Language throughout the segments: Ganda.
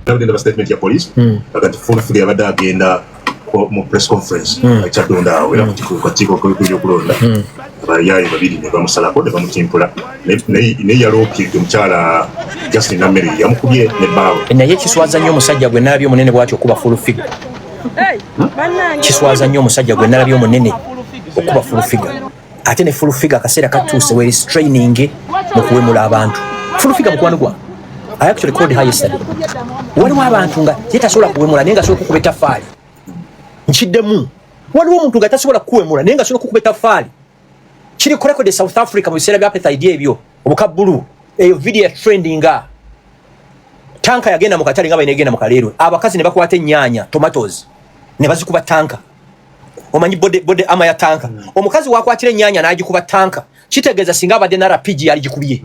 nabudde statement ya police agati full figure abadde agenda mu press conference ekyadonda awo era ku katiko kulonda abayayi babiri ne bamusalako ne bamutimpula ne yalopye omukyala Justin Nameri yamukubye ne baawo naye kiswaza nnyo omusajja gwe nalabye omunene bw'atyo okuba full figure kiswaza nnyo omusajja gwe nalabye omunene okuba full figure ate ne full figure akaseera katuuse where is training mu kuwemula abantu full figure mukwano gwa I actually called her yesterday waliwo abantu nga yetasobola kuwemula naye nga asobola kukuba ettaffaali nkiddemu waliwo omuntu nga tasobola kuwemula naye nga asobola kukuba ettaffaali kiri ku record South Africa mu biseera bya apartheid ebyo obukabbulu eyo video ya trending tanka yagenda mu katale nga bayina egenda mu kaleerwe abakazi ne bakwata ennyaanya tomatoes ne bazikuba tanka omanyi bode ama ya tanka omukazi wakwatira ennyaanya n'agikuba tanka kitegeeza singa abadde na RPG aligikubye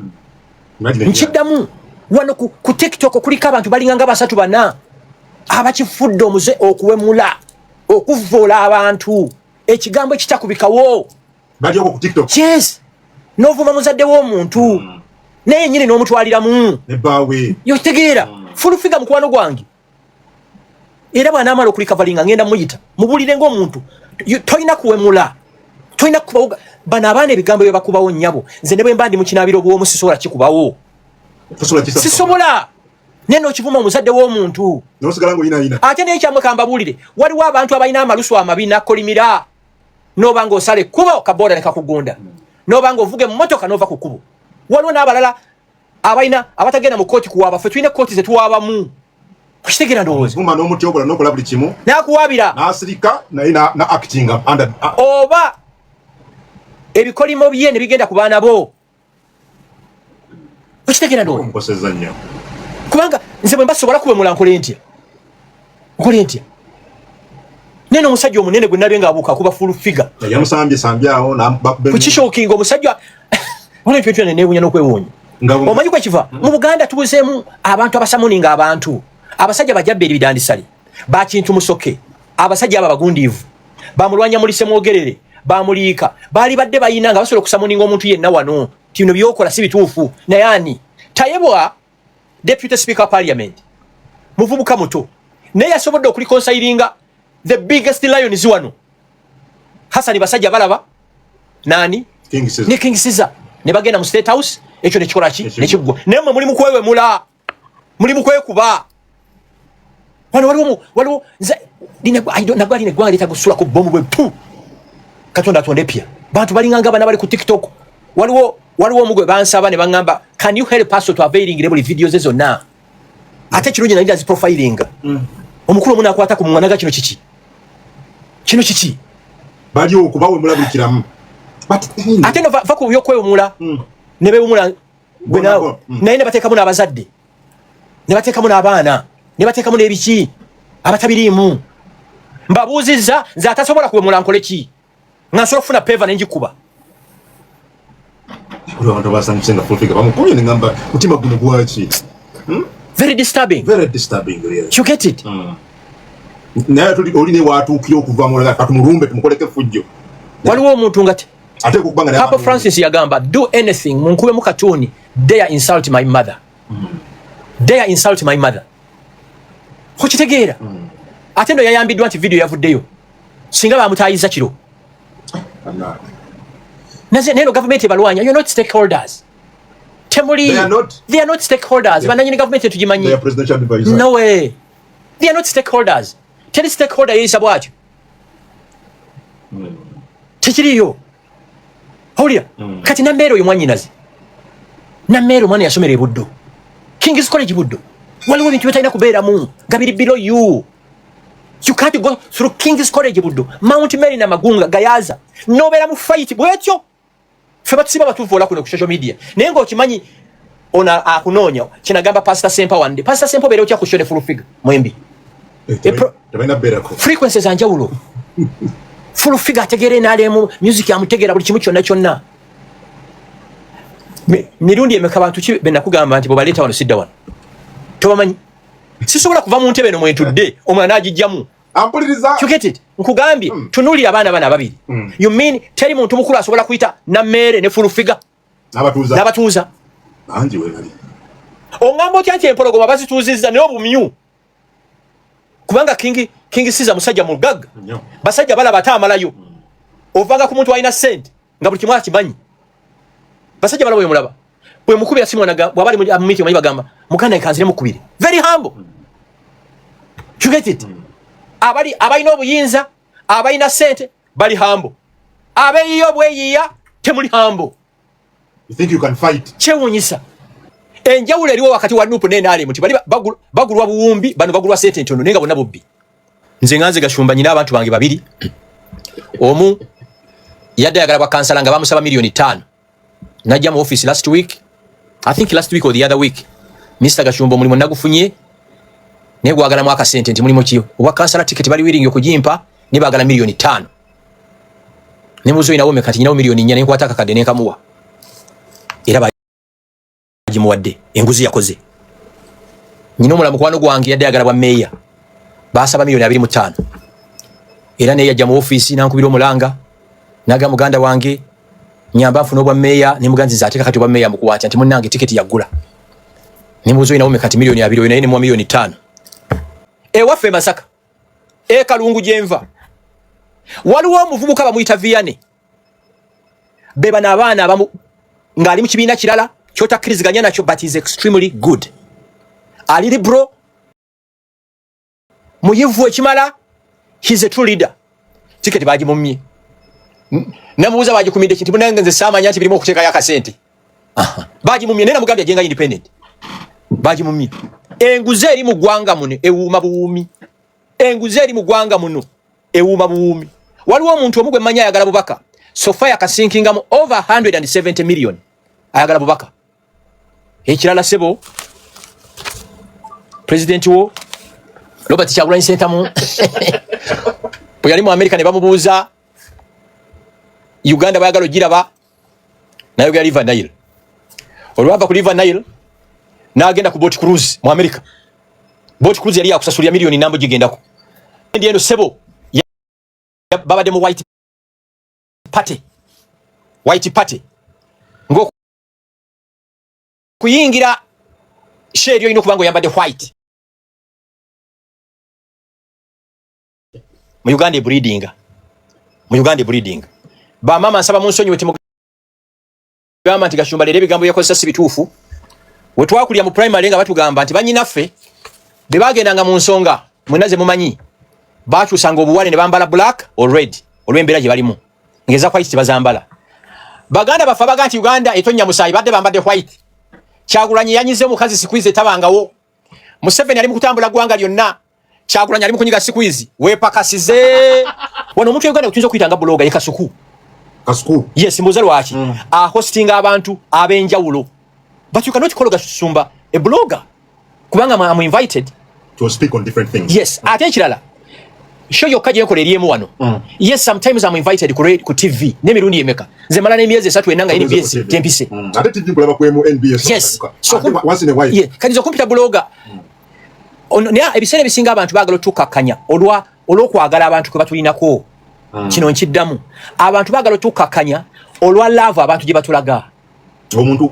nkiddamu wano ku TikTok kuliko abantu balinganga basatu bana abakifudde omuze okuwemula okuvoola abantu ekigambo ekitakubikawo bali ku TikTok yes novuma muzadde w'omuntu naye nyini n'omutwaliramu ne baawe yotegeera full figure mukwano gwange era bw'anaamala okulikavalinga ngenda muyita mubulire ng'omuntu tolina kuwemula tolina kubawo bano abaana ebigambo bye bakubawo nnyabo nze ne bwe mba ndi mu kinaabiro bw'omu sisobola kikubawo sisobola naye n'okivuma omuzadde w'omuntu ate naye kyamwe kambabuulire waliwo abantu abalina amalusu amabi nakkolimira n'oba ng'osala ekkubo kabooda ne kakugunda n'oba ng'ovuga emmotoka n'ova ku kkubo waliwo n'abalala abalina abatagenda mu kooti kuwaaba ffe tulina kooti ze tuwaabamu okitegeera ndowooza muma n'omuti obola n'okola buli kimu n'akuwaabira n'asirika naye na actinga oba ebikolimo bye ne bigenda ku baana bo okitegeera ndowooza kubanga nze bwe mbasobola kuwemula nkole ntya naye n'omusajja omunene gwe nalabye ng'abuuka kuba full figure yamusambye awo kukishookinga omusajja wala ebyo byonna neewuunya n'okwewuunya omanyi kwe kiva mu Buganda tubuzeemu abantu abasamuninga abantu abasajja bajjabba ebidandisale bakintu musoke abasajja abo abagundiivu bamulwanya mulise mwogerere bamuliika baali badde bayina nga basobola okusamuninga omuntu yenna wano ti bino byokola si bituufu naye ani tayebwa deputy speaker parliament muvubuka muto naye yasobodde okulikonsairinga the biggest lions wano Hasani basajja balaba nani ne King Caesar ne bagenda mu State House ekyo ne kikola ki ne kigwa naye muli mu kwewemula muli mu kwekuba waliwo nze nagwali ne gwanga litagusula ku bomu bwe pu Katonda atonde pya bantu balinganga bana bali ku TikTok waliwo omugwe bansaba ne bangamba can you help us to availing buli videos zonna ate kirungi nalida zi profiling omukulu muna akwata ku mwana ga kino kiki bali okubawe mulabikiramu ate no va ku yokwewumula ne bewumula gwenawo naye ne bateekamu n'abazadde ne bateekamu n'abaana ne bateekamu n'ebiki abatabiriimu mbabuuzizza nze atasobola kuwemula nkole ki nga nsobola okufuna peva ne njikuba very disturbing yes. You get it naye oline watuukira okuva mu katumulumbe tumukoleke fujjo waliwo omuntu ngati Papa Francis yagamba do anything munkube mu katuni dare insult my mother dare insult my mother okitegeera ate ndo yayambiddwa nti video yavuddeyo singa bamutayiza kiro neno government ebalwanya you're not stakeholders temuli they are not stakeholders bananyini government tujimanyi no way they are not stakeholders tell stakeholder yisa bwatyo tekiriyo Haulia kati Namero yomwanyinazi Namero mwana yasomera ebuddo King's College buddo waliwo bintu bitalina kubeeramu gabiri below you can't go through King's College buddo Mount Mary na Magunga gayaza nobeera mu fight bwetyo fe batusiba batuvuola kuno ku social media naye ng'okimanyi ona akunoonya kinagamba Pastor Sempa wande Pastor Sempa beera otya ku shone full figure mwembi frequencies anjawulo full figure ategere nalemu music amutegera buli kimu kyonna mirundi emeka bantu ki benakugamba nti bobaleta wano sidda wano tobamanyi sisobola kuva mu ntebe no mwetudde omwana agijjamu ampuliriza you get it nkugambye tunulira abaana bana babiri you mean teri muntu mukulu asobola kuyita na mere ne full figure n'abatuuza banji we bali ongamba otya nti empologoma bazituuzizza naye obumyu kubanga King Caesar musajja mugaga basajja balaba atamalayo ovanga ku muntu alina sente nga buli kimwa kimanyi basajja balaba mulaba bwe mukubira simu naga bwabali mu meeting manyi bagamba mukana ikanzire mukubire very humble you get it abali abayina obuyinza abayina sente bali humble abeyiyo bweyiya temuli humble. You think you can fight? Chewunyisa enjawulo eriwo wakati wa Nuupu n'NRM muti bali bagulwa buwumbi bano bagulwa sente ntono nenga bonna bobbi. Nze nganze Gashumba nyina abantu bange babiri omu yadde yagala kwa kansala nga bamusaba $5,000,000 najja mu office last week, I think last week or the other week, Mr. Gashumba mulimo nagufunye ne gwagala mwaka sente nti mulimo kiyo owa kansala ticket bali willing okujimpa ne bagala $5,000,000 ne muzo ina wome kati nyina $4,000,000 ne kwataka kade ne kamuwa era bajimuwadde enguzi yakoze nyina omulamu kwano gwange yadde yagala bwa meya basaba $2,500,000 era ne yajja mu office nankubira omulanga naga muganda wange nyamba afuna obwa meya ne muganzi zateka kati obwa meya mukuwatya nti munnange ticket yagula ne muzo ina wome kati $2,000,000 ina ne mu $5,000,000 waffe Masaka Kalungu gyenva waliwo omuvubuka bamuyita Vianney beba n'abaana abamu ngali mu kibiina kirala kyotakkiriziganya nakyo but is extremely good ali liberal muyivu ekimala he's a true leader ticket bagimumye namubuza bagikumide kinti munange nze samanya nti birimo okuteekayo akasente bagimumye nena mugambye ajenga independent bagimumye enguze eri mu ggwanga muno ewuuma buwuumi enguze eri mu ggwanga muno ewuuma buwuumi waliwo omuntu omugwe manya ayagala bubaka sofa yakasinkingamu over 170 million ayagala bubaka ekirala sebo president wo Robert Kyagulanyi Ssentamu bwe yali mu America ne bamubuuza Uganda bayagala ogiraba nayo ga River Nile olwava ku River Nile n'agenda ku boat cruise mu America boat cruise yali yakusasulira $1,000,000 nambo gigendako ndi eno sebo babade mu white party ngo kuyingira sheri ino kubango yambade white mu Uganda breeding ba mama nsaba munsonyi weti mugamba nti Gashumba lere bigambo yakozesa si bituufu we twakulya mu primary nga batugamba nti banyinaffe be bagendanga mu nsonga mwenaze mumanyi bakyusanga obuwale ne bambala black or red olw'embeera gye balimu ngeza white tebazambala baganda bafa baga nti Uganda etonya musayi badde bambadde white Kyagulanyi yanyize mukazi sikwize tabangawo Museveni ali mu kutambula gwanga lyonna Kyagulanyi ali mu kunyiga sikwizi wepakasize wano omuntu Uganda kutunza kuyitanga bloga yekasuku Kasuku yes mbuza lwaki hosting abantu abenjawulo but you cannot call Gashumba a blogger kubanga I'm invited to speak on different things. Yes ate ekirala show your kaje yako leriemu wano yes sometimes I'm invited ku TV nemirundi emeka nze mala n'emyezi 3 enanga NBS tempise ate TV kulaba ku NBS yes so once in a while yeah kadizo computer blogger onya ebisere bisinga abantu bagalo tukakanya olwokwagala abantu kwe batulinako kino nkiddamu abantu bagalo tukakanya olwa love abantu gye batulaga omuntu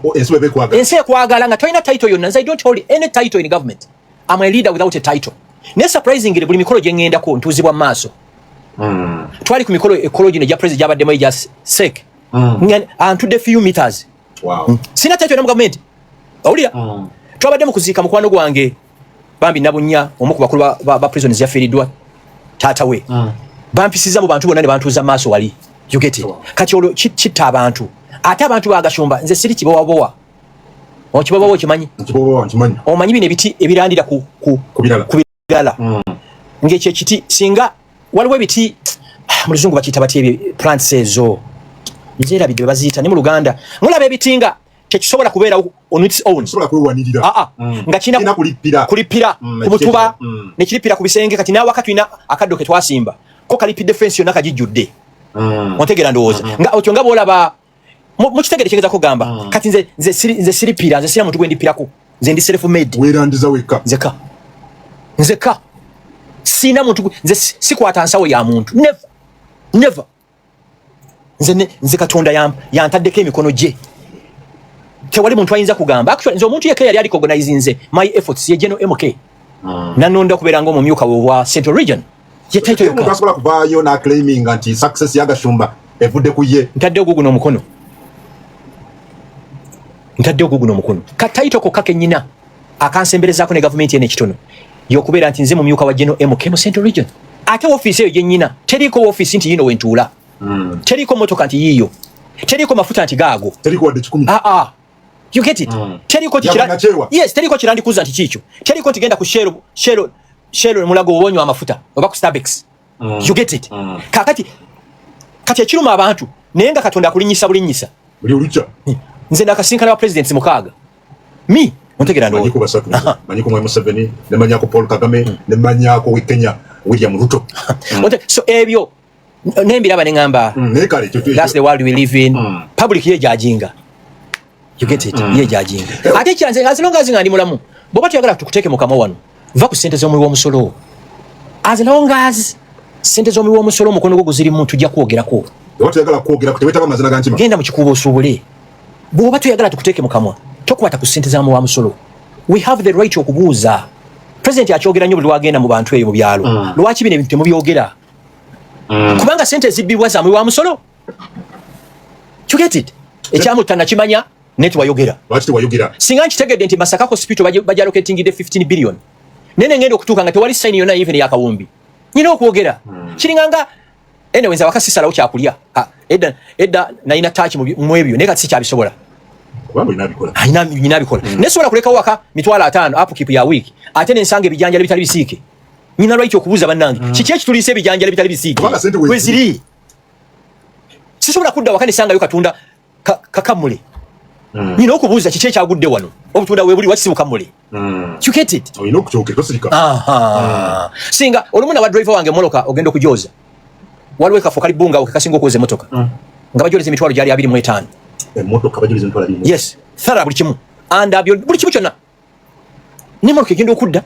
ensi kwagala nga toyina title yonna nze I don't hold any title in government I'm a leader without a title ne surprisingly buli mikolo gye ngenda ko ntuzibwa maaso twali ku mikolo ecology ne ja president jabadde mu just sake to the few meters sina title na government awulira twabadde mu kuziika mukwano gwange bambi nabunya omu ku bakulu ba prisons yafiridwa tata we bampisiza mu bantu bonna ne bantuza maaso wali you get it kati olwo kitta abantu ate abantu ba Gashumba nze siri kibowabowa okibowabowa kimanyi omanyi bino ebiti ebirandira ku kubirala ngekye kiti singa waliwo ebiti mu luzungu bakiyita bati ebyo plants ezo nzera bidwe baziyita ne mu Luganda mulaba ebitinga tekisobola kubeera on its own nga kina kulipira ku mutuba ne kiripira ku bisenge kati nawe wakati ina akaddo ke twasimba ko kalipi defense yonna kagijjudde ontegera ndowooza nga otyo nga boolaba mu kitegere kyegeza kugamba kati nze siripira nze sira muntu gwendipirako nze ndi self made werandiza weka nzeka sina muntu nze sikwata nsawo ya muntu never nze Katonda yantaddeko emikono gye tewali muntu ayinza kugamba actually nze omuntu yeke yali recognize nze my efforts ye General MK nanonda kubeera ng'omumyuka we wa Central Region ye title omuntu asobola kuvaayo na claiming nti success ya Gashumba evudde ku ye. Ntadde oguguno omukono ka title ko kake nyina akansemberezaako ne gavumenti ene ekitono y'okubeera nti nze mumyuka wa General MK mu Central Region. Ate ofiisi eyo gye nnyina teriiko ofiisi nti yino wentuula, teriiko motoka nti yiiyo, teriiko mafuta nti gaago, teriiko wadde 10. You get it? Teriiko kirandikuza nti kiikyo, teriiko nti genda ku Shell Mulago obonywa amafuta oba ku Starbucks. You get it? Kati ekiruma abantu naye nga Katonda akulinyisa bulinyisa buli olujja. Nze nakasinkana wa president mukaaga mi ontegera ndo manyiko basatu manyiko mwe Museveni ne manyako Paul Kagame ne manyako Kenya William Ruto. So ebyo nembiraba ne ngamba that's the world we live in. Public ye jajinga. You get it? Ye jajinga. Ate kyanze as long as ngandi mulamu boba tuyagala tukuteke mukama wano va ku sente z'omuli w'omusolo. As long as sente z'omuli w'omusolo mukono gwo guziri muntu tujja kwogerako. Tuyagala kwogera kuteweta amazina gantima. Genda mu kikubo osubule. Boba tuyagala tukuteke mukamwa tokwata ku sente z'amu wa musolo. We have the right okubuuza. President akyogera nnyo buli wagenda mu bantu eyo mu byalo. Lwaki bino ebintu temubyogera? Kubanga sente zibbibwa za wa musolo. You get it? Ekyamutana kimanya net wayogera. Lwaki tewayogera? Singa nkitegedde nti Masaka Hospital bajja locating de 15 billion. Nene ngendo okutuuka nga tewali sign yonna even yakawumbi. Nyina okwogera. Kiringanga anyway nza wakasisalawo kyakulya. Edda nalina touch mu ebyo naye kati sikyabisobola. Kubanga inabikola. Inabikola. Nesobola kuleka waka mitwala 5 upkeep ya week. Ate nensange ebijanjalo bitali bisiike. Nyina right okubuuza bannange. Kiki ekitulise ebijanjalo bitali bisiike? Weziri. Sisobola kudda waka nesanga yo katunda kakamule. Nyina okubuuza kiki ekyagudde wano. Obutunda we buli wakisibu kamule. You get it? Oyina okukyokera tosirika. Singa olumuna wa driver wange moloka ogenda okujoza. Waliwo ekafo kali bunga okakasinga okuweza emotoka. Nga bajoleza emitwalo gyali 25. Emotoka bajoleza emitwalo 20. Yes. Thara buli kimu. And buli kimu kyonna. Ne moloka egenda okudda.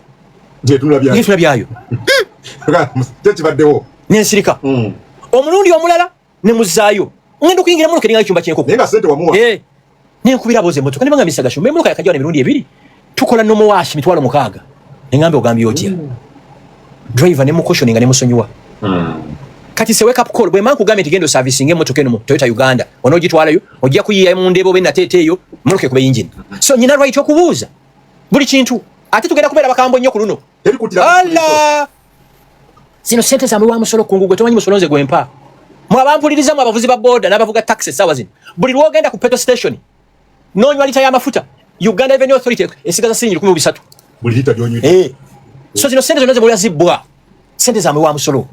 Jetuna byayo. Tekibaddewo. Nensirika. Omulundi omulala ne muzaayo. Ngenda okuyingira moloka eringa ekyumba ky'enkoko. Naye nga sente wamuwa. Nenkubira boze emotoka ne banga misaga shumbe moloka yakajja ne mirundi ebiri. Tukola nomo washi mitwalo 6. Nengambe ogambye otya. Driver ne mukoshoninga ne musonyiwa. Kati se wake up call bwe manku gamente gendo servicing emotoka eno mu Toyota Uganda onogitwalayo ojja kuyiya mu ndebo be nateteyo moloke kube engine. So nyina right okubuuza buli kintu ate tugenda kubeera bakambo nnyo ku luno. Allah zino sente za mwa musolo kungu gwe tomanyi musolonze gwempa mwabampuliriza mu abavuzi ba boda n'abavuga taxi sawa zino buli lwogenda ku petrol station nonywa lita ya mafuta Uganda Revenue Authority esigaza siringi 13 buli lita gyonywa. So zino sente zonaze buli zibwa sente za mwa musolo.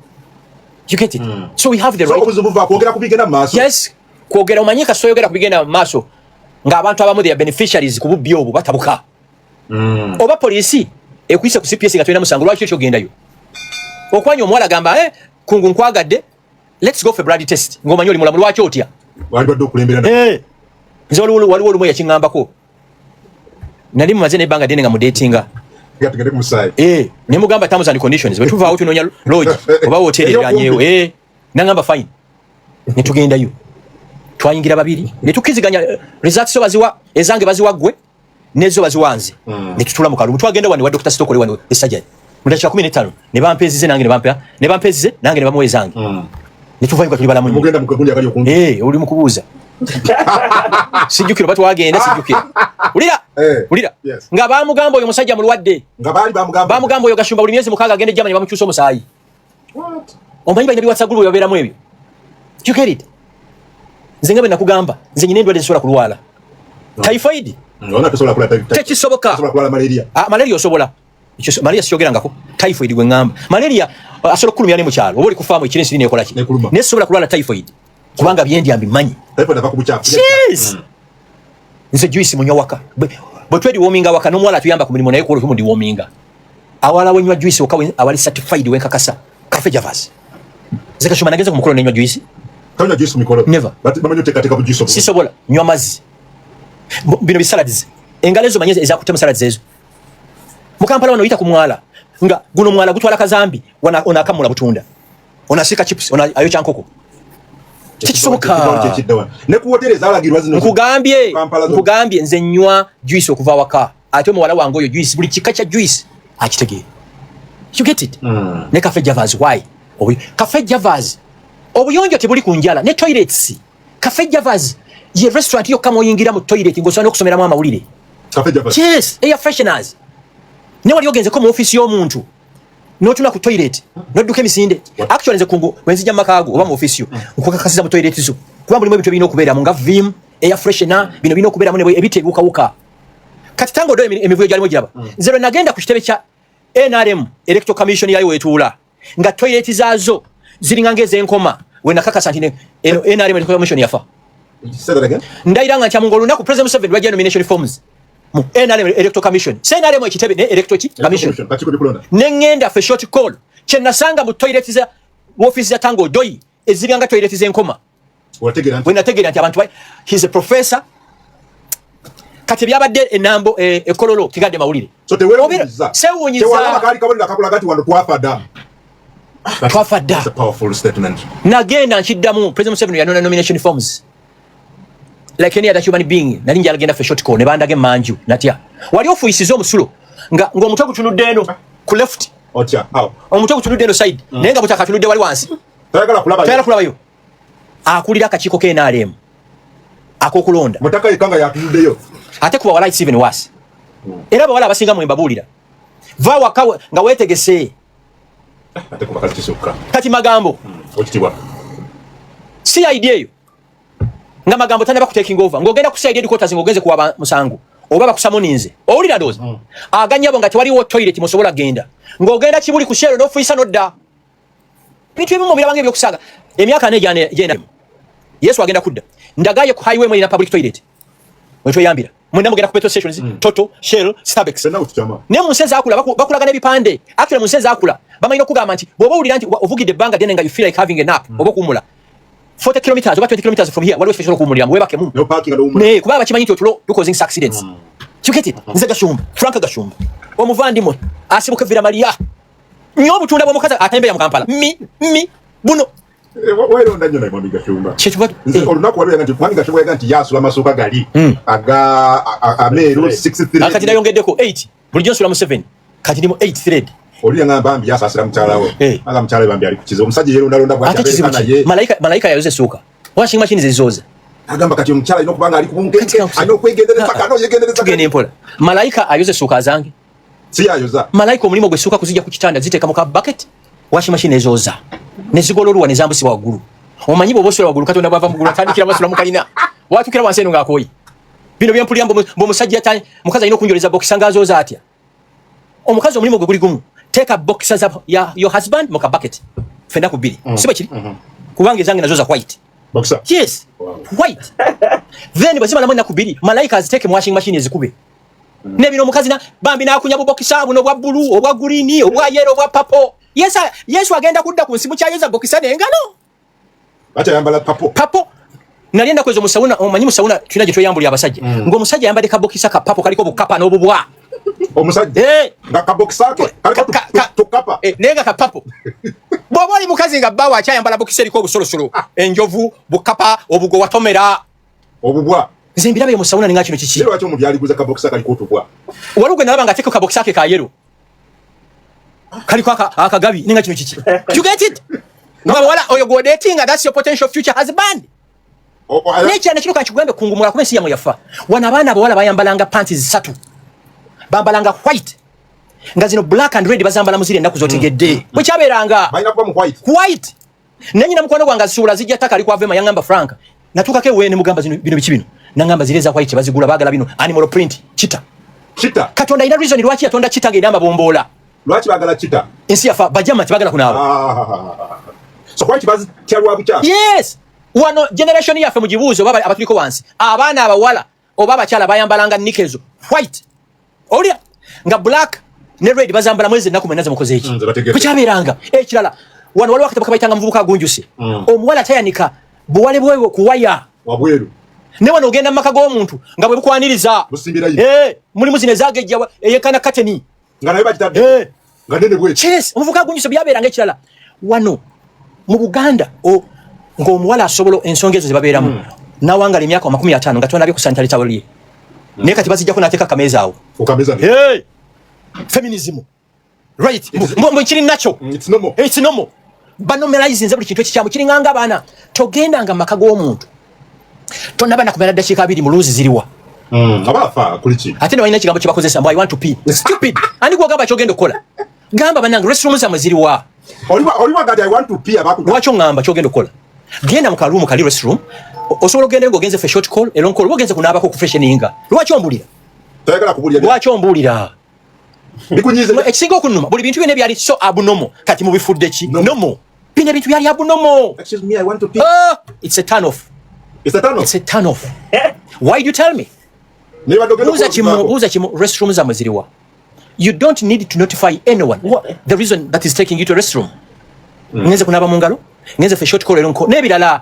You get it? So we have the right. So kwogera kubigenda maaso. Yes. Kwogera omanyika so yogera kubigenda maaso nga abantu abamu they beneficiaries ku bubbi obwo batabuka. Oba polisi ekwise ku CPS nga twina musango lwaki ekyo gendayo. Okwanya omwala gamba kungu nkwagadde let's go for blood test. Ngomanyi oli mulamu lwaki otya. Wali badde okulembera. Nze waliwo lumu yakingamba ko. Nali mumaze ne banga denga mu datinga. Gatugende ku musayi. Ne mugamba terms and conditions. Bwe tuva out nonya lodge oba hotel yanyewe. Nangamba fine. Ne tugendayo. Twayingira babiri. Ne tukiziganya results baziwa ezange baziwa gwe nezo baziwanze. Ne tutula mu kalumu. Twagenda wani wa Dr. Stokole wani esajja. Mulacha 15 ne bampezize nange ne bampezize nange ne bamuwezange. Ne tuvayo kwa tulibala munyi. Mugenda mu kagundi akali okungi. Oli mukubuuza. Sijukira batu wagenda sijukira. Ulira. Nga bamugamba oyo musajja mulwadde. Nga bali bamugamba. Bamugamba oyo Gashumba buli myezi 6 agende Germany bamukyusa omusaayi. What? Omanyi balina biwatsa gulu yobera mu ebyo. You get it? Nze ngabe nakugamba nze nyine ndwadde zisobola kulwala. Typhoid. Ona tosobola kula typhoid. Tekisoboka. Tosobola kulwala malaria. Malaria osobola. Malaria siyogerangako. Typhoid gwe ngamba. Malaria asobola kulumya ne mu kyalo. Oba oli kufaamu ekirensi ne ekola ki. Ne sobola kulwala typhoid. Kubanga byendyambi manyi. Typhoid ava ku buchafu. Yes. Nze juice munywa waka. Bwe twedi warminga waka n'omwala tuyamba ku mirimu naye ko olumu ndi warminga. Awala wenywa juice okawe awali certified wenkakasa. Cafe Javas. Zeka shuma nageza kumukolo nenywa juice. Kanywa juice mikolo. Never. But mama nyote katika bu juice. Sisobola nywa mazi. Bino bi salads. Engalezo manyeze eza kutema salads ezo. Mukampala wano yita kumwala. Nga guno mwala gutwala kazambi ona kamula butunda. Ona sika chips ona ayo chankoko. Kisoboka. Ne kuwotereza alagirwa zino. Nkugambye nze nywa juice okuva waka. Ate mu wala wango yo juice buli kikacha juice akitegere. You get it? Ne Cafe Javas why? Cafe Javas obuyonjo tebuli ku njala ne toilets. Cafe Javas ye restaurant yo kama oyingira mu toilet ngosana okusomeramu amawulire. Cafe Javas. Yes, air fresheners. Ne wali ogenze ko mu office y'omuntu. Notuna ku toilet. Nodduka emisinde. Actually nze kungu wenzija makago oba mu office yo. Nkokakasiza mu toilet zo. Kuba mulimu ebintu bino okubeera mu nga vim, air freshener, bino okubeera mu ebitebuka wuka. Kati tango do emivuyo gyalimu giraba. Zero nagenda ku kitebe kya NRM Electoral Commission yayo wetula. Nga toilet zazo ziringa ngeze enkoma. We nakakasa nti NRM Electoral Commission yafa. Say that again. Ndairanga nti amungolo naku President Museveni wajja nomination forms. Mu NRM Electoral Commission. Say NRM ekitebe ne Electoral Commission. Nengenda for short call. Chenasanga mu toilet za office ya tango doi eziranga toilet ze enkoma. We nategera nti abantu he's a professor. Kati byabadde enambo ekololo kigadde mawulire. So tewewunyiza. Sewunyiza. Tewalaba kali kabulira kakula gati wano twafada. Twafada. That's a powerful statement. Nagenda nkiddamu President Museveni yanona nomination forms. Like any other human being, nali njala genda for short call ne bandage manju natya. Wali ofuyisizo omusulo nga omuto kutunudde eno ku left. Otya. How? Omuto kutunudde eno side. Nenga butaka tunudde wali wansi. Tayagala kulaba. Tayagala kulaba yo. Akulira akakiko ke NRM. Akokulonda. Mutaka yekanga yatunuddeyo. Ate kuba wala Steven was. Era bawala abasinga mu embabulira. Va wakawe nga wetegese. Ate kuba kati sokka. Kati magambo. Okitibwa. Si idea yo. Nga magambo tana bakuteking over. Ngogenda ku side headquarters ngogenze kuwa musangu. Oba bakusamoninze. Owulira dozi. Aganyabo nga tewali wo toilet musobola genda. Ngogenda kibuli ku shero no fuisa nodda. Bintu ebimu birabange byokusaga. Emyaka ne jana. Yesu agenda kudda. Ndagaye ku highway mwina public toilet. Mweto yambira. Mwenda mugenda ku petrol stations, Toto, Shell, Starbucks. Ne munsenza akula bakulaga nebipande. Actually munsenza akula. Bamayino kugamba nti boba ulira nti ovugide banga dene nga you feel like having a nap. Oba kumula. 40 kilometers over 20 kilometers from here. Waliwo special kumulira mwebake mu. No parking ndo umula. Ne kuba bakimanyi nti otulo causing accidents. You get it? Nze gashumba. Frank gashumba. Omuvandimo asibuke vira Maria. Nyobu tunda bomukaza atembe ya Kampala. Buno. Wero ndanyo na mwami gashumba. Chetuwa. Olunaku waliwo yanti mwami gashumba yanti yasula masuka gali. Ameru 63. Akati nayongeddeko 8. Bulijjo nsula mu 7. Kati ndimo 8 thread. Oli nga bambi yasasira mchala we. Aga mchala bambi ali kukiza. Omusajja yero ndalonda bwa kyabeka na ye. Malaika yayoze suka. Washing machine zizoza. Agamba kati omuchala ino kubanga ali kubunkenke. Ano kwegendereza kano yegendereza. Tugene mpola. Malaika ayoze suka azange. Si ayoza. Malaika omulimo gwe suka kuzija ku kitanda ziteka mu ka bucket. Washing machine ezoza. Nezigololwa nezambusibwa waggulu. Omanyi bw'obosula waggulu Katonda bava mu ggulu atandikira basula mu kalina. Watukira wansi eno ng'akooyi. Bino byempulira mb'omusajja mukazi alina okunjoleza bokisa ng'azooza atya. Omukazi omulimu gwe guli gumu. Take a boxers up your husband mu ka bucket. Fenda ku bbiri. Si bwe kiri? Kubanga ezange nazoza white. Boxer? Yes. Wow. White. Then bwe zimalamu ennaku bbiri malayika aziteeke mu washing machine ezikube. Ne bino omukazi bambi n'akunya bubokisa buno obwa bbulu, obwa green, obwa yellow, obwa purple. Yesu agenda kudda ku nsimu kyayoza bokisa n'engalo. Acha yambala papo. Papo. Nalienda kwezo musawuna, omanyi musawuna tulina gye tweyambulira abasajja. Ng'omusajja yambadde kabokisa ka papo kaliko bukapa n'obubwa. Omusajja? Nga kabokisa ke kaliko tukapa. Nenga ka papo. Bw'oba oli mukazi nga bbawo akyayambala bokisa eriko obusolosolo. Enjovu, bukapa, obugo watomera. Obubwa. Nze mbirabe musawuna ninga kino kiki. Lwaki omuntu yaliguza kabokisa kaliko otubwa? Waliwo gwe nalaba nga ateeko kabokisa ke ka yero. Kaliko akagabi ninga kino kiki. You get it? Wala oyo go dating, that's your potential future husband. Nature nakino kachigwembe kungumula kume siya yafa. Wana bana abawala bayambalanga panties zisatu. Bambalanga white. Nga zino black and red bazambala muzire ndaku zotegedde. Bwe kyaberanga. Bayina kuba mu white. White. Nenyi namukwano gwanga zisula zijja taka ali kwavema yangamba Frank. Natuka ke wene mugamba zino bino bichi bino. Nangamba zireza white bazigula bagala bino animal print cheetah. Katonda ina reason lwaki yatonda cheetah ngenda bombola. Lwaki bagala cheetah? Ensi yafa bajama tibagala kunaaba. So kwaki bazi kyalwa bucha? Yes. Wano generation yafe mujibuzo baba abatuliko wansi. Abaana abawala obaba kyala bayambalanga nikezo white. Olia nga black ne red bazambala mwezi nakumenaza mukoze iki. Kucyaberanga ekirala wano wali wakati bayitanga mvubuka agunjuse. Omuwala tayanika buwale bwewe kuwaya wabweru. Ne wano ogenda maka g'omuntu nga bwe bukwaniriza. Musimbira yi. Muri muzine zagejja eyekana kateni. Nga naye bakitadde. Nga nene bwe. Yes, omuvubuka agunjuse byaberanga ekirala. Wano mu Buganda ng'omuwala asobola ensonga ezo zibabeeramu nawangala emyaka 50 nga tonabye ku sanitary towel ye naye kati bazijjako n'ateeka akameeza awo okameza feminism right mukiri nacho it's normal banomalize nze buli kintu ekikyamu kiringanga abaana togendanga maka g'omuntu tonaba nakumera dakiika 2 mu luzi ziriwa abafa kuliki ate ne balina ekigambo kye bakozesa mbu I want to pee stupid ani gwagamba kyogenda okukola gamba banange restroom zamwe ziriwa oliwa gadi I want to pee abaku lwaki ongamba kyogenda okukola genda mu kaluumu kali restroom osobola ogenda ng'ogenze fe short call long call ogenze kunaabako ku fresheninga lwaki ombulira tayagala kubulira lwaki ombulira bikunyize ekisinga okunuma buli bintu byonna byali so abnormal kati mubifudde ki normal bino ebintu byali abnormal excuse me I want to pee it's a turn off it's a turn off why do you tell me uza chimu restroom zamwe ziriwa you don't need to notify anyone what the reason that is taking you to restroom ngenze kunaba mu ngalo ngenze fe short call eronko nebirala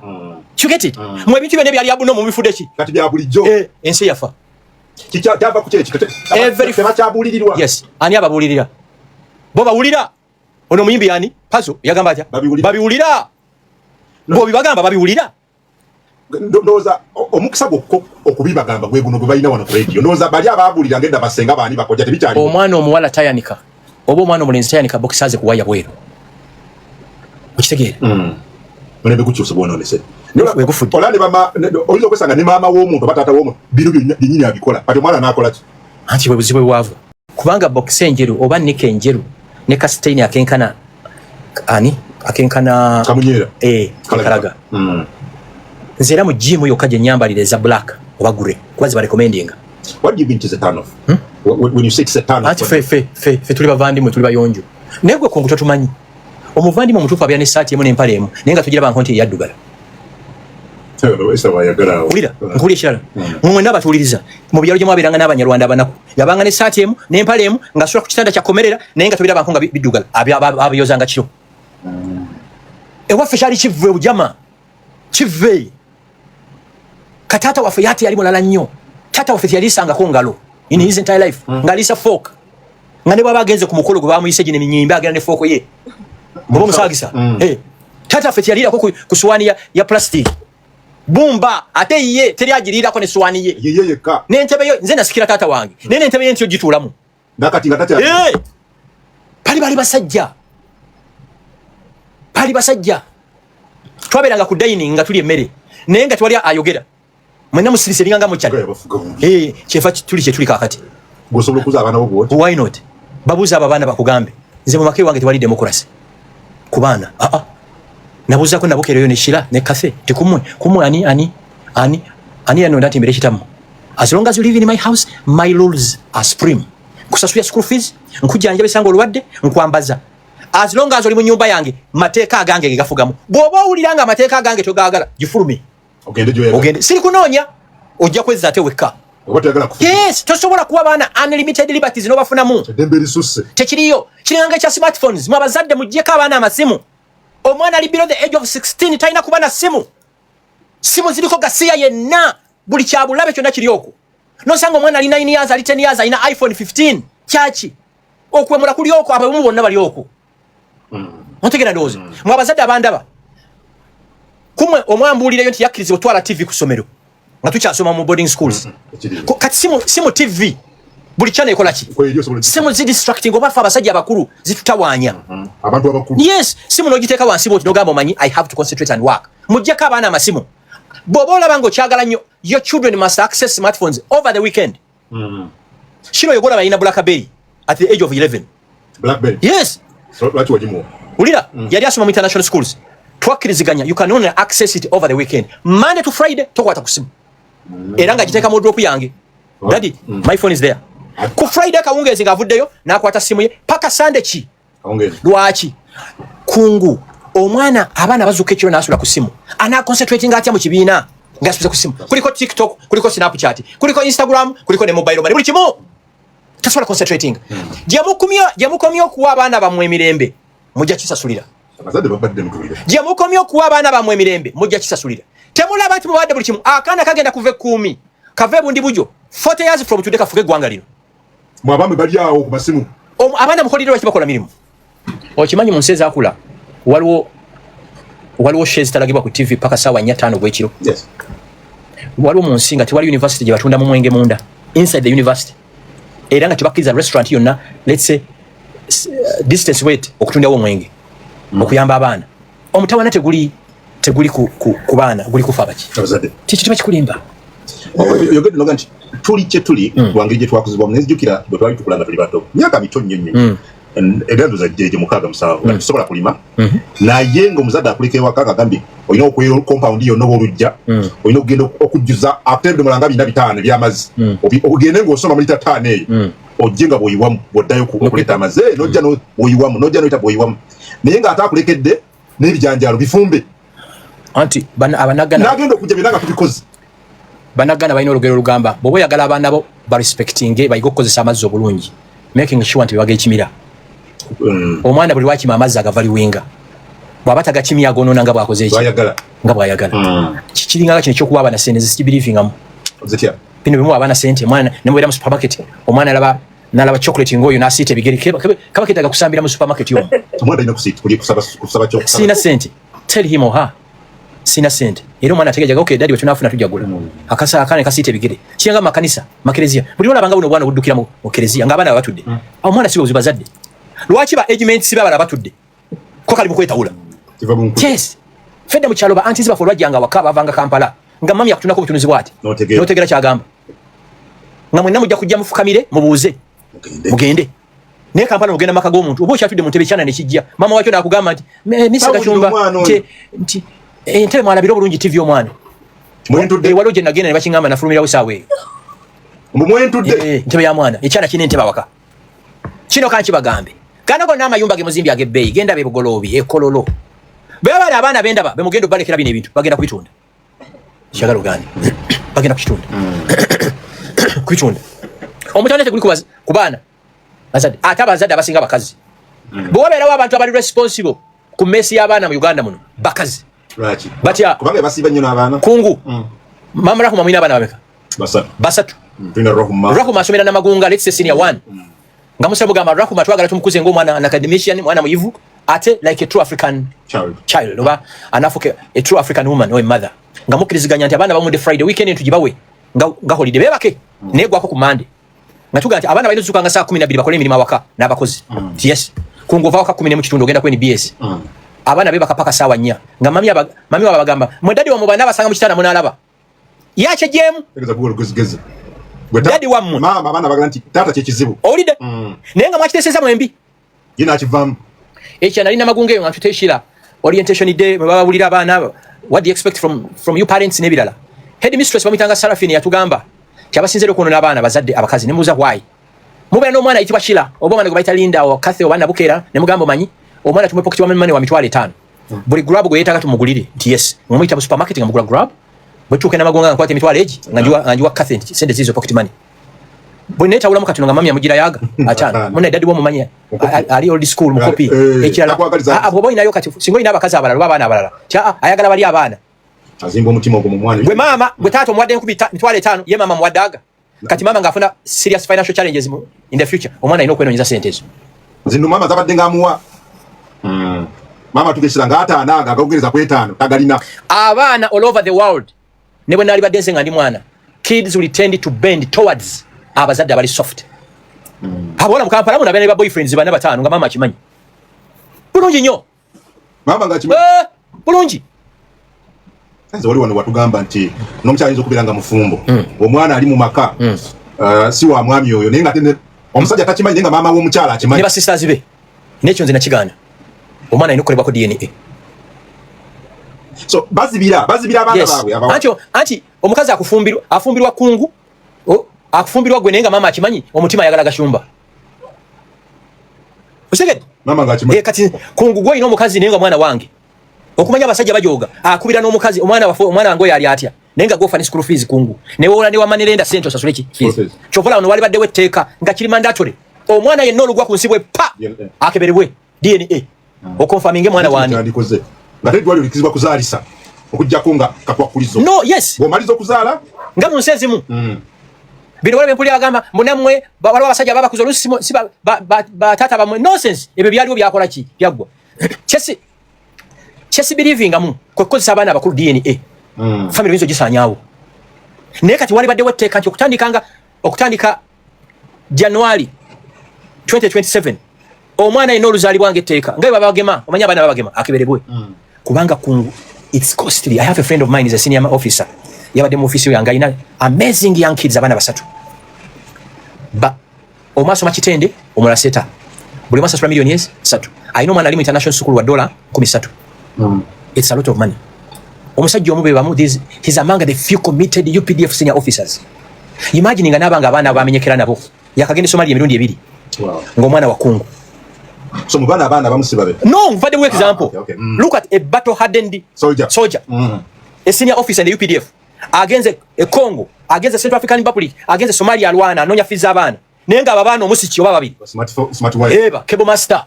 you get it mwe bintu byonna byali abnormal mubifudde ki kati bya bulijjo ensi yafa kikyava ku kyeki tebakyabuliririrwa yes ani ababulirira bo bawulira ono muyimbi yani pazo yagamba atya babiwulira bo bibagamba babiwulira ndoza omukisa gwo okubibagamba gwe guno gwe balina wano ku radio ndoza bali ababulira ngenda basenga bani bakoja tebikyali omwana omuwala tayanika oba omwana omulenzi tayanika bokisaze kuwaya bweru ukitegeera mulebe kukyusa bwona onese wegufudde olane bama olizo kwesanga ne mama w'omuntu batata w'omuntu bino binyini abikola ati omwana nakola ki anti bwe buzibu bwavu kubanga box enjeru oba nika enjeru ne kastain akenkana ani akenkana kamunyera kalaga nzera mu gym yo kaje nyambalire za black oba gure kwazi ba recommending what do you mean to the turn off when you say it's a turn off anti fe tuli bavandi mu tuli bayonjo negwe konguto tumanyi omuvandi mu mutufa bya ne sati emu n'empale emu nenga tugira bankonti yaddugala ulira nkuli ekirala mwe n'abatuliriza mu byalo gye mwabiranga n'abanyarwanda abanaku yabanga ne sati emu n'empale emu nga sura ku kitanda kya komerera naye nga tubira bankonga biddugala abiyozanga kiro ewaffe kyali kive bujama kive katata waffe yati yali mulala nnyo tata waffe yalisangako ngalo in his entire life ng'alisa fork nga ne bwaba agenze ku mukolo gwe bamuyise gye n'eminyimba agenda ne fork ye bobo musagisa tata waffe yalirako ku suwani ya plastic bumba ate ye teri agirirako ne suwani ye yeka n'entebe yo nze nasikira tata wange naye n'entebe ye ntyo gituulamu nakati nga tata bali basajja twaberanga ku dining nga tuli emmere naye nga twali ayogera mwena musirise linganga mukyali kyefa tuli kye tuli kakati gosobola okuza abaana bo why not babuza abaana bakugambe nze mu makee wange tewali demokrasi ku baana nabuzaako nabukereyo ne shira ne cafe tikumwe ani yano ndati mbere kitamu as long as you live in my house my rules are supreme kusasuya school fees nkujanja besanga olwadde nkwambaza as long as oli mu nyumba yange mateeka agange gegafugamu bwoba owuliranga amateeka agange togagala gifulume ogende siri kunoonya ojja kwezza ate wekka yes tosobola kuwa baana unlimited liberties n'obafunamu tekiriyo kiringanga ekya smartphones mu abazadde muggyeko abaana amasimu omwana ali below the age of 16 talina kuba na simu ziriko gasiya yenna buli kyabulabe kyonna kiri okwo nosanga omwana ali 9 years ali 10 years alina iPhone 15 kyaki okwemula kuli okwo abamu bonna bali okwo otegera ndowooza mu abazadde abandaba kumwe omwambuulireyo nti yakkirizibwa otwala TV ku ssomero nga tukyasoma mu boarding schools kati simu TV buli channel ekola ki simu zi distracting oba fa abasajja abakulu zitutawaanya abantu abakulu yes simu n'ogiteeka wansi bwoti n'ogamba omanyi I have to concentrate and work muggyeko abaana amasimu bw'oba olaba ng'okyagala nnyo your children must access smartphones over the weekend kino yogola balina Blackberry at the age of 11 Blackberry yes lwaki wagimuwa ulira yali asoma mu international schools twakkiriziganya you can only access it over the weekend Monday to Friday tokwata ku simu era nga giteeka mu drop yange daddy my phone is there ku Friday kawungeezi ng'avuddeyo n'akwata simu ye paka Sunday ki lwaki kungu omwana abaana bazuuka ekiro n'asula ku simu concentrating atya mu kibiina ng'asubiza ku simu kuliko TikTok kuliko Snapchat kuliko Instagram kuliko ne mobile money buli kimu tasobola concentrating gye mukomye okuwa abaana bammwe emirembe mujja kisasulira gye mukomye okuwa abaana bammwe emirembe mujja kisasulira temulaba nti mubadde buli kimu akaana kagenda kuva 10 kave bundi bujo 40 years from today kafuge eggwanga lino mwabamwe bali awo ku masimu abaana mukolirwa kibakola mirimu okimanyi mu nsi ezaakula waliwo shares talagibwa ku TV paka sawa 4-5 bwekiro waliwo mu nsi nga tewali university gye batunda mu mwenge munda inside the university era nga tebakkiriza restaurant yonna let's say distance weight okutundawo omwenge okuyamba abaana omutawana teguli ku baana guli kufa baki kiki bakikulimba yogedde noga nti tuli kye tuli wangeri gye twakuzibwamu nezijukira bwe twali tukulanga tuli bato myaka mito nnyo edandu za jeje mukaaga musanvu nga tusobola kulima naye ng'omuzadde akuleka ewaka agambye olina okweyo compound yonna oba olujja olina okugenda okujjuza ateedomola nga 25 ebyamazzi ogende ng'osoma mu lita 5 eyo ojje nga bw'oyiwamu bw'oddayo okuleeta amazzi n'ojja bw'oyiwamu n'ojja n'oyita bw'oyiwamu naye ng'ate akulekedde n'ebijanjaalo bifumbe anti abanagana n'agenda okujja byonna nga tubikoze banagana balina olugero olugamba bw'oba oyagala abaana bo barespectinge bayiga okukozesa amazzi obulungi making sure nti bebaga ekimira omwana buli wakima amazzi agava liwinga bw'aba tagakimya agonoona nga bw'akoze eki nga bw'ayagala kikiringanga kino ekyokuwa abaana sente zikibiriivingamu bino bimu abaana sente omwana nemubeera mu supermarket omwana nalaba chocolate ng'oyo n'asiita ebigere kaba keetaga kusambira mu supermarket yomu siina sente tell him or her sina sente era omwana ategeejaga okay dadi wetunafuna tujagula akane kasiita ebigere kiyanga makanisa makerezia buli olabanga buno obwana buddukira mu kerezia ng'abaana batudde omwana si bwe bazadde lwaki ba agement si babala batudde ko kali mukwetawula yes fedda mu kyalo ba anti zibafu lwajjanga waka bavanga Kampala nga mami yakutunako butunuzi bwati notegera kyagamba nga mwenna mujja kujja mufukamire mubuuze mugende naye Kampala mugenda maka g'omuntu oba okyatudde mu ntebe kyana ne kijja mama wakyo n'akugamba nti misa Kachumba nti entebe mwalabira obulungi TV omwana waliwo gye nagenda ne bakingamba nafulumirawo essaawa eyo ntebe ya mwana ekyana kina entebe awaka kino kankibagambe ganako n'amayumba ge muzimbi ag'ebbeeyi genda bebugoloobi ekololo bwe babaali abaana b'endaba be mugenda obalekera bino ebintu bagenda kubitunda kyagala ogandi bagenda kukitunda kubitunda omutanda teguli ku baana bazadde ate abazadde abasinga bakazi bwe wabeerawo abantu abali responsible ku mmeesi y'abaana mu Uganda muno bakazi batya kubanga basiba nnyo n'abaana kungu mama Rahuma mwina abaana bameka basatu Rahuma asomera Namagunga let's say senior 1 nga musabo gamba Rahuma twagala tumukuze ng'omwana an academician mwana muyivu ate like a true African child oba anafuke a true African woman or a mother nga mukiriziganya nti abaana bamude Friday weekend tugibawe nga holiday bebake negwako ku Monday nga tuga nti abaana balina zuka nga saa 12 bakole emirimu awaka n'abakozi yes kungu vawaka 10 mu kitundu ogenda kweni BS abaana bebaka paka sawa 4 nga mami wabagamba mwedadi wa mubana basanga mu kitana munalaba yache jemu dadi wa mu mama abaana bagala nti tata kye kizibu olide nenga mwakiteseza mwembi yina akivamu echa nalina Magunga eyo nga tuteshira orientation day baba bulira abaana what do you expect from you parents nebirala head mistress bamitanga Sarafini yatugamba kyabasinzero kono n'abaana bazadde abakazi nemuza why mubera n'omwana ayitibwa Shila oba omwana gwe bayita Linda o Kathy obana bukera nemugambo manyi omwana tumwe pocket wa mane wa mitwale 5 buli grab gwe yetaka tumugulire nti yes mumuyita mu supermarket nga mugula grab bwetuke na Magunga nkwate mitwale eji nganjwa Kathy sende zizo pocket money bwe neta ulamu katuno nga mami amugira yaga atana muna dadi wo mumanya ali old school mukopi ekirala abo boy nayo kati singo ina abakazi abalala babana abalala kya ayagala bali abana azimba omutima ogwo mumwana gwe mama gwe tato mwadde nkubita mitwale 5 ye mama mwadaga kati mama ngafuna serious financial challenges in the future omwana ino kwenonyeza sente ezo zino mama zabadde ngamuwa mama tugeshira ngata anaga agagereza ku 5 tagalina abaana all over the world nebo nali badenze nga ndi mwana kids will tend to bend towards abazadde abali soft abona mu Kampala muna bene ba boyfriends bana batano nga mama akimanyi bulungi nnyo mama ngakimanyi bulungi Nze wali wano watugamba nti n'omukyayinza okubeeranga mufumbo omwana ali mu maka si wa mwami oyo naye nga tene omusajja takimanyi naye nga maama w'omukyala akimanyi ne basisters be n'ekyo nze nakigaana omwana alina okukolebwako DNA so bazibira abaana baabwe anti omukazi afumbirwa kungu akufumbirwa gwe naye nga maama akimanyi omutima ayagala gashumba osegedde maama ng'akimanyi kati kungu gwe olina omukazi naye nga mwana wange okumanya abasajja bajoga akubira n'omukazi omwana wange oyo ali atya naye nga gofa ne school fees kungu newola ne wamanirenda sente osasule ki fees kyovola wano wali baddewo etteeka nga kiri mandatory omwana yenna olugwa ku nsi bwe pa akeberebwe DNA okonfaminge mwana wani nga teri twali olikizibwa kuzaalisa okujjako nga kakwakulizo no yes bw'omaliza okuzaala nga mu nsi ezimu bino wale bempulira agamba munammwe waliwo abasajja babakuza olusi si bataata bamwe nonsense ebyo byaliwo byakola ki byaggwa kyesi belivingamu kwe kukozesa abaana abakulu DNA family binzo gisaanyaawo naye kati wali baddewo etteeka nti okutandika January 2027 omwana ino oluzalibwa ngeteeka ngaye babagema omanya abana babagema akiberebwe kubanga kungu it's costly. I have a friend of mine is a senior officer yabadde mu office yange ina amazing young kids abana basatu ba omaso makitende omula seta buli masa $3 million satu ayino mwana alimu international school wa $13 it's a lot of money. Omusajja omube bamu he's among the few committed UPDF senior officers. Imagine nga nabanga abana bamenyekera nabo yakagende Somalia emirundi 2 ng'omwana wa kungu. So mubana abana bamusibabe. No, for the example. Okay. Look at a battle hardened soldier. A senior officer in the UPDF against a Congo, against the Central African Republic, against the Somalia alwana nonya fiza abana. Nenga babana omusiki oba babiri. Smart wife. Eba cable master.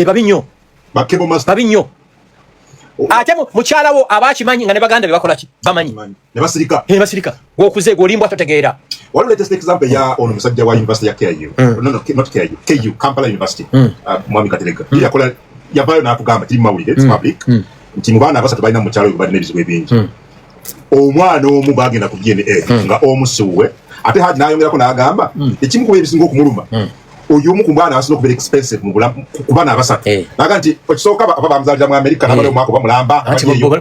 Babinyo. Ba cable master. Babinyo. Ate mukyala wo abakimanyi nga ne baganda be bakola ki bamanyi. Ne basirika. Basirika. Gwokuze golimbwa totegeera. One latest example ya ono musajja wa University ya KU. No, not KU. KU, Kampala University. Mwami Katerega. Yakola yabayo na kugamba tiri mawulire, it's public. Nti mubana abasatu balina mukyalo bali nebizibu ebingi. Omwana omu bagenda ku DNA nga omusuwe. Ate haji nayongerako n'agamba ekimu ku ebisinga okumuluma. Oyo mu kumbana asino kubera expensive mu kubana abasatu. Naga nti okisooka abamuzalira mu America nabale mwako bamulamba.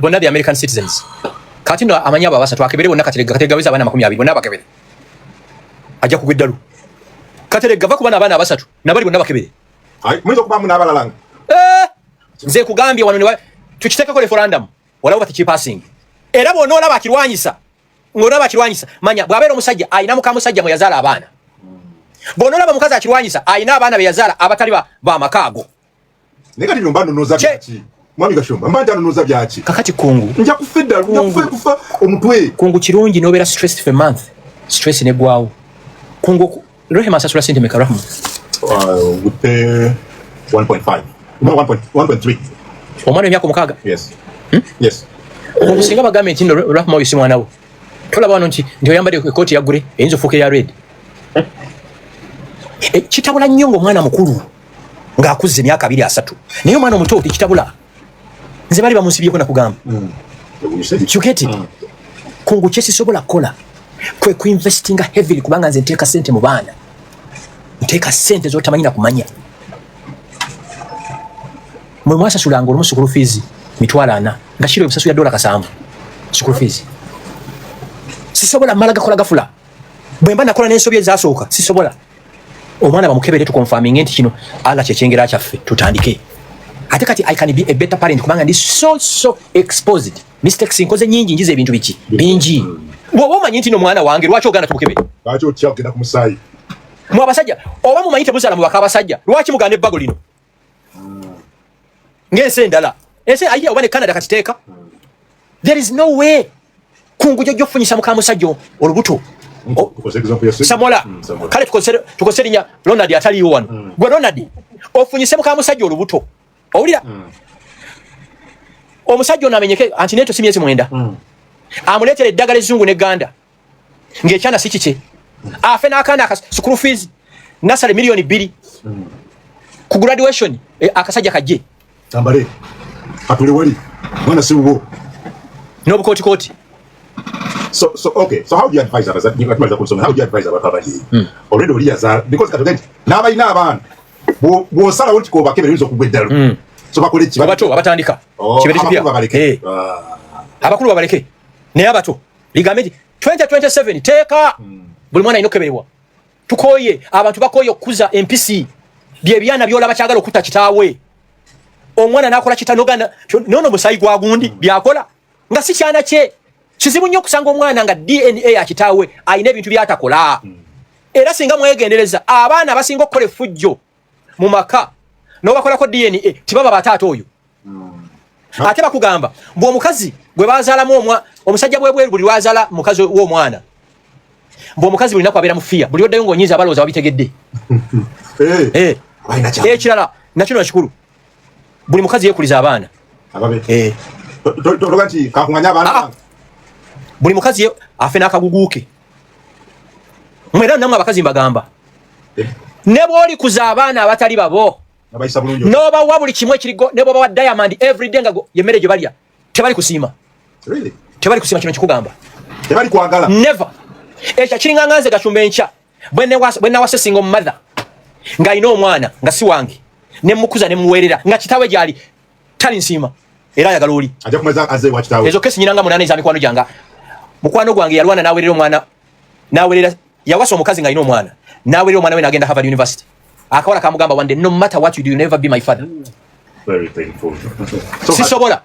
Bonna the American citizens. Kati no amanyaba abasatu akebere wonna Katerega weza abana 20 bonna bakebere. Ajja kugweddalu. Katerega va kubana abana abasatu nabali bonna bakebere. Mwizo kubamu n'abalalanga. Nze kugambye wano ne tukiteekako referendum walawo bati passing. Era bonna olaba akirwanyisa. Ng'olaba akirwanyisa manya bw'abeera omusajja ayina muka musajja mwe yazaala abaana. Bonna olaba mukazi akirwanyisa ayina abaana be yazaala abatali ba makaago. Negati nombano noza byaki. Mwami Gashomba mbanja noza byaki. Kakati kungu. Nja kufedda kufa omutwe. Kungu kirungi nobeera stressed for a month. Stress ne gwawo. Kungu Rehema sasula sente meka Rahma. We pay 1.5. No 1.3. Omwana emyaka omukaaga? Yes. Yes. Singa bagambe nti Rahma oyo si mwana wo. Tolaba wano nti oyambadde ekkooti ya gure eyinza ofuuka eya red. Kitabula nnyo ng'omwana mukulu ng'akuze emyaka 2-3 naye omwana omuto tekitabula. Nze bali bamunsibyeko nakugamba. Kyuketi kungu kyesisobola kukola kwe kuinvestinga heavily kubanga nze nteeka sente mu baana. Nteeka sente z'otamanyi na kumanya. Mwe mwasasulanga olumu school fees $40 nga kiro ebisasula $7 school fees. Sisobola mala gakola gafula. Bwe mba nakola n'ensobi ezasooka sisobola. Omwana bamukebere tu confirming nti kino ala kyekengera kyaffe tutandike. Ate kati I can be a better parent kubanga ndi so exposed. Mistakes nkoze nyingi njize ebintu biki bingi. Wowe omanyi nti no mwana wange lwaki oganda tumukebere? Lwaki otya ogenda ku musayi? Mu abasajja oba mumanyi tebuzala mu bakabasajja lwaki muganda ebbago lino? Ngese ndala. Ese ayiya oba ne Canada katiteeka. There is no way. Kungu jojo funyisa mukamusajjo olubuto. Samola kale tukoserinya Ronald atali wano. Gwe Ronald ofunyise mukamusajjo olubuto. Owulira? Omusajja onamenyeke antineto si myezi 9. Amuleetera eddagala ezzungu ne Ganda. Ng'ekyana si kike. Afe n'akaana school fees nasale $2 million. Ku graduation akasajja kajje. Tambale. Atule wali. Mwana si ubo. N'obukooti. So okay. So how do you advise us? How do you advise about Kabali? Already we are because katugenti n'abalina abaana bo sala wonti ko bakebere bizo kugweddalu. So bakole ki bato abatandika. Kibere kipya. Abakulu babaleke. Ne abato. Ligamedi 2027 teeka buli mwana inokeberwa. Tukoye abantu bakoye okuza MPC. Bye byana byolaba kyagala okuta kitaawe. Omwana nakola kitanogana nono musayi gwa gundi byakola nga si kyana kye. Kizibu nnyo kusanga omwana nga DNA ya kitaawe ayina ebintu byatakola. Era singa mwegendereza abaana basinga okukola effujjo mu maka n'obakolako DNA tibaba bataata oyo. Ate bakugamba bw'omukazi gwe bazaalamu omusajja bwebweru buli lwazaala mukazi w'omwana. Bw'omukazi buli naku abeera mu fiya buli oddayo ng'onyinza abalowooza babitegedde. Ekirala nakyo nakikulu buli mukazi yeekuliza abaana. Tologati kakunganya abaana. Buli mukazi afe n'akaguguuke. Mwera namwe abakazi mbagamba. Ne bw'oli kuza abaana abatali babo. N'oba wa buli kimwe ekirigo ne bw'oba wa Diamond everyday nga yemmere gye balya. Tebali kusiima. Really? Tebali kusiima kino kikugamba. Tebali kwagala. Never. Ekyo kiringa nganze gachumba enkya. Bwe nawase single mother. Nga ino omwana nga si wange. ne mukuza ne muwerera nga kitawe gyali tali nsima era yagala oli aja kumaza aze wa kitawe ezo kesi nyinanga munane za mikwano janga mukwano gwange yalwana nawerera omwana nawerera yawasa omukazi nga ino omwana nawerera omwana we nagenda Harvard University akawala kamugamba one day no matter what you do you never be my father. Very painful. Si sobola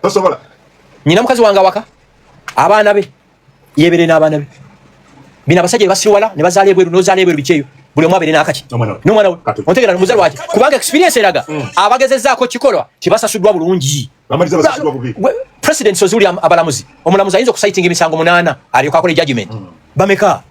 nyina mukazi wanga waka abaana be yebere n'abaana be bina basajja basiwala ne bazaala ebweru nozaala ebweru bicheyo buli omwabere n'akaki n'omwana we ontegera n'omuzalo wake kubanga experience eraga abagezezzaako kikolwa tibasasuddwa bulungi president sozuli abalamuzi omulamuzi ayinza okusitinga emisango 8 alyoka akola judgment bameka